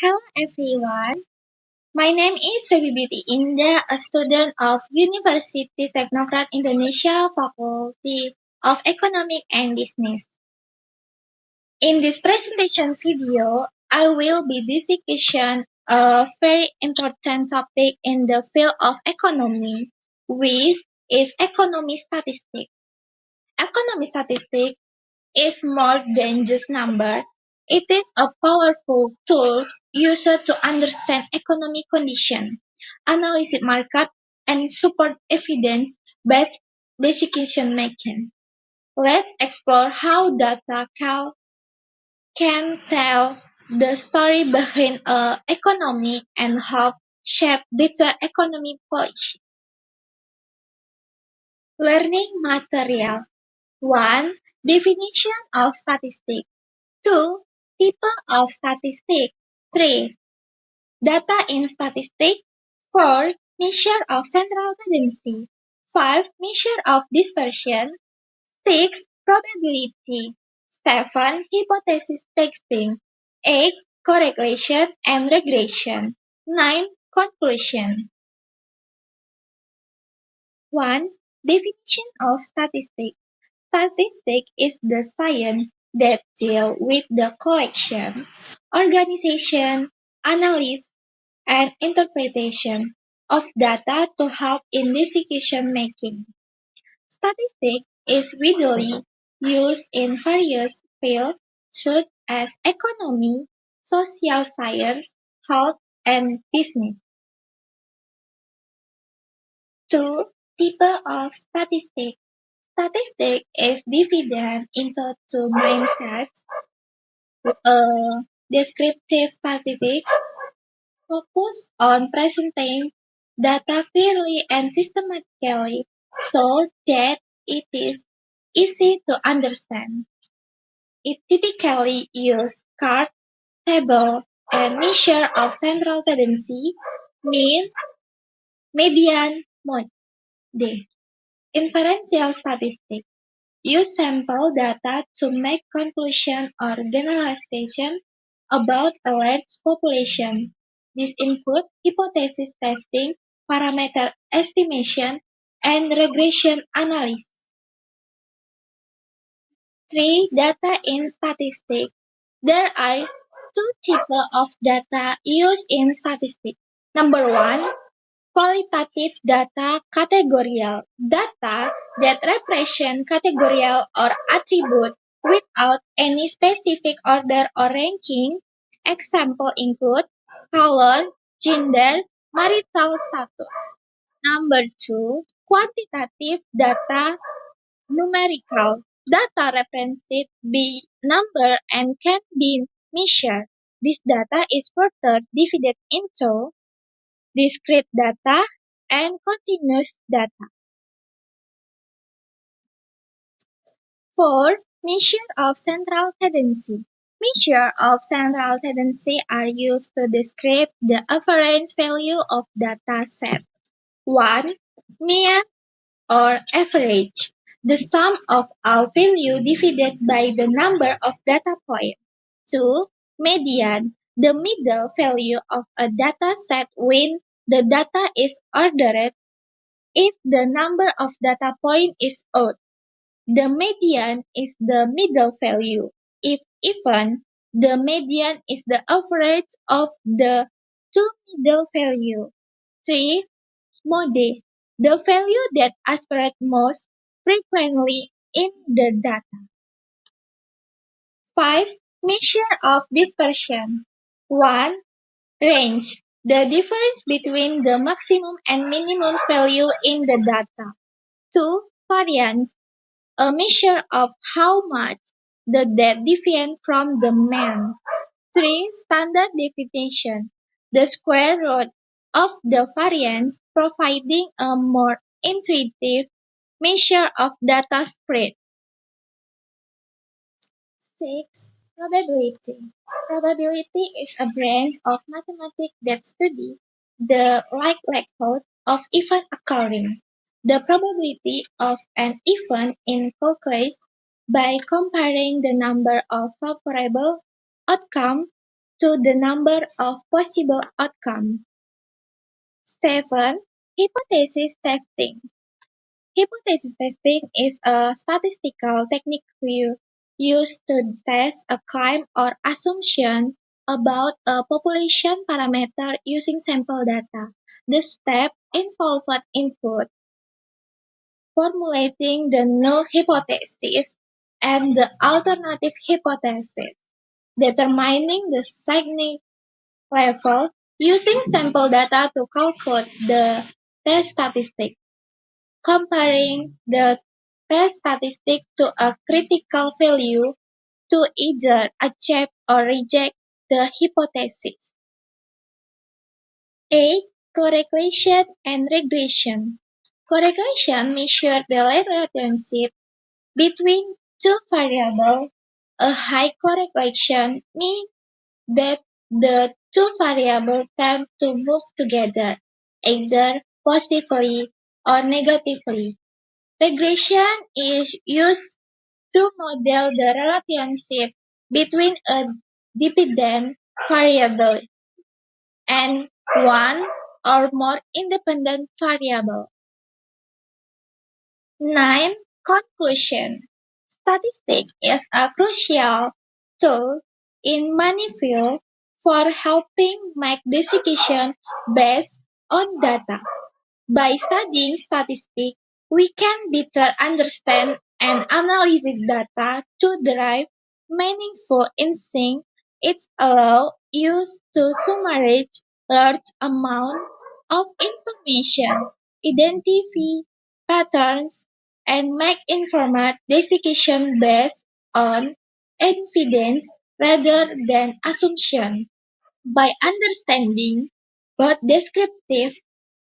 Hello everyone, my name is Feby Beauty Indah, a student of University Technocrat Indonesia Faculty of Economic and Business. In this presentation video, I will be discussing a very important topic in the field of economy, which is economy statistics. Economy statistics is more than just number. It is a powerful tool used to understand economic condition, analyze market, and support evidence-based decision making. Let's explore how data can tell the story behind an economy and help shape better economic policy. Learning material. 1. Definition of statistics. 2. Type of statistics. 3. Data in statistics. 4. Measure of central tendency. 5. Measure of dispersion. 6. Probability. 7. Hypothesis testing. 8. Correlation and regression. 9. Conclusion. 1. Definition of statistics. Statistics is the science that deals with the collection, organization, analysis, and interpretation of data to help in decision making. Statistics is widely used in various fields such as economy, social science, health, and business. 2. Type of statistics. Statistics is divided into two main types. Descriptive statistics focus on presenting data clearly and systematically so that it is easy to understand. It typically uses chart, table, and measure of central tendency, mean, median, mode. Inferential statistics use sample data to make conclusions or generalizations about a large population. This includes hypothesis testing, parameter estimation, and regression analysis. 3. Data in statistics. There are two types of data used in statistics. Number one, qualitative data categorical data that represent categorical or attribute without any specific order or ranking. Example include color, gender, marital status. Number two, quantitative data numerical data represented by number and can be measured. This data is further divided into discrete data, and continuous data. 4. Measure of central tendency. Measure of central tendency are used to describe the average value of data set. 1. Mean or average. The sum of all value divided by the number of data points. 2. Median. The middle value of a data set when the data is ordered. If the number of data points is odd, the median is the middle value. If even, the median is the average of the two middle values. 3. Mode. The value that appears most frequently in the data. 5. Measure of dispersion. 1. Range. The difference between the maximum and minimum value in the data. 2. Variance, a measure of how much the data deviates from the mean. 3. Standard deviation, the square root of the variance, providing a more intuitive measure of data spread. 6. Probability. Probability is a branch of mathematics that studies the likelihood of event occurring. The probability of an event is calculated by comparing the number of favorable outcomes to the number of possible outcomes. 7. Hypothesis testing. Hypothesis testing is a statistical technique used to test a claim or assumption about a population parameter using sample data. The step involved input, formulating the null hypothesis and the alternative hypothesis, determining the significance level using sample data to calculate the test statistic, comparing the test statistic to a critical value to either accept or reject the hypothesis. 8. Correlation and regression. Correlation measures the relationship between two variables. A high correlation means that the two variables tend to move together, either positively or negatively. Regression is used to model the relationship between a dependent variable and one or more independent variables. 9. Conclusion. Statistics is a crucial tool in many fields for helping make decisions based on data. By studying statistics, we can better understand and analyze data to derive meaningful insights. It allows us to summarize large amounts of information, identify patterns, and make informed decisions based on evidence rather than assumption. By understanding both descriptive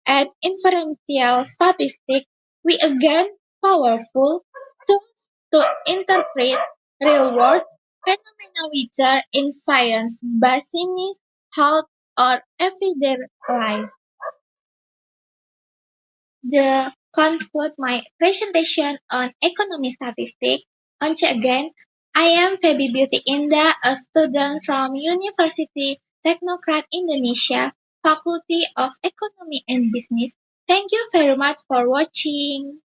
and inferential statistics, we gain powerful tools to interpret real-world phenomena whether in science, business, health, or everyday life. To conclude my presentation on economic statistics, once again, I am Feby Beauty Indah, a student from University Technocrat Indonesia, Faculty of Economy and Business. Thank you very much for watching.